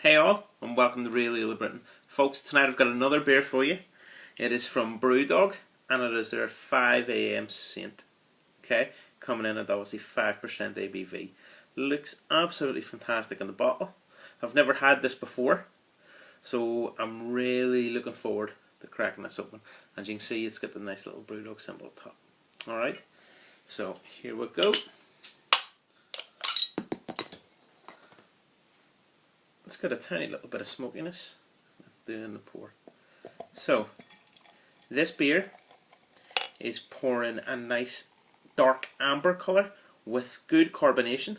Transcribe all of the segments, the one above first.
Hey all, and welcome to Real Ale of Britain. Folks, tonight I've got another beer for you. It is from Brew, and it is their 5am Saint. Okay, coming in at obviously 5% ABV. Looks absolutely fantastic in the bottle. I've never had this before, so I'm really looking forward to cracking this open. As you can see, it's got the nice little Brew symbol up top. Alright, so here we go. It's got a tiny little bit of smokiness. Let's do it in the pour. So, this beer is pouring a nice dark amber colour with good carbonation.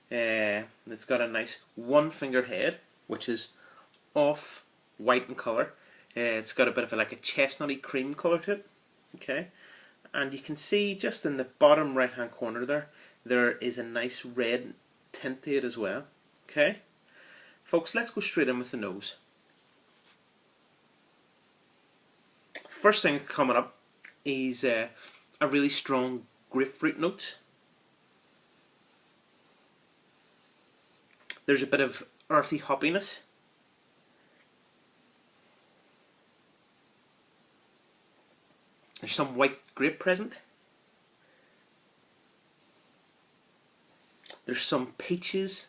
It's got a nice one finger head, which is off white in colour. It's got a bit of like a chestnutty cream colour to it. Okay, and you can see just in the bottom right hand corner there is a nice red tint to it as well. Okay. Folks, let's go straight in with the nose. First thing coming up is a really strong grapefruit note. There's a bit of earthy hoppiness. There's some white grape present. There's some peaches.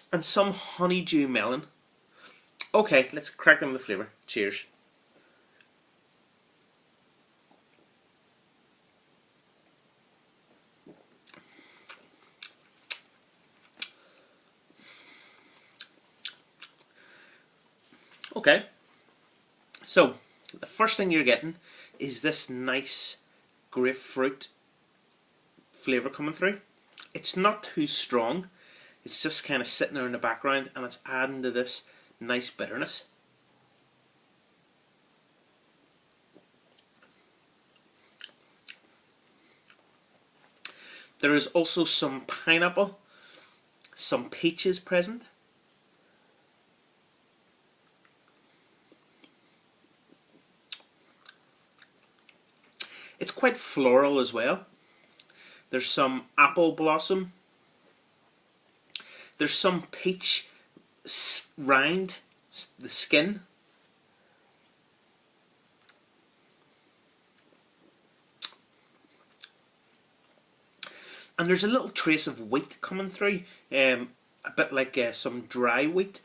And some honeydew melon. Okay, let's crack them with the flavour. Cheers. Okay, so the first thing you're getting is this nice grapefruit flavour coming through. It's not too strong. It's just kind of sitting there in the background, and it's adding to this nice bitterness. There is also some pineapple, some peaches present. It's quite floral as well. There's some apple blossom. There's some peach rind, the skin. And there's a little trace of wheat coming through, a bit like some dry wheat.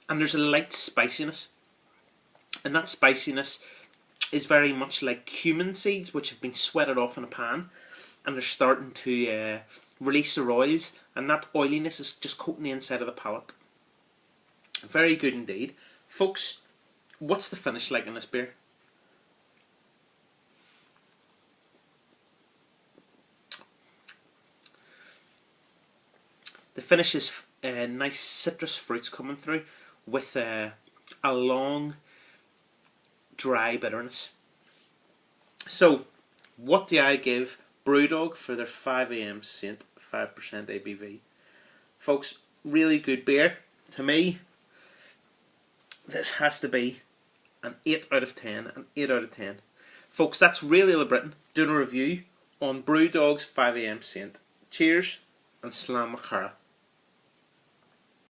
And there's a light spiciness. And that spiciness is very much like cumin seeds, which have been sweated off in a pan, and they're starting to release their oils, and that oiliness is just coating the inside of the palate. Very good indeed. Folks, what's the finish like in this beer? The finish is nice citrus fruits coming through with a long dry bitterness. So, what do I give Brewdog for their 5am Saint 5% ABV? Folks, really good beer. To me, this has to be an 8 out of 10. An 8 out of 10. Folks, that's Real Ale of Britain doing a review on Brewdog's 5am Saint. Cheers and Slam Macara.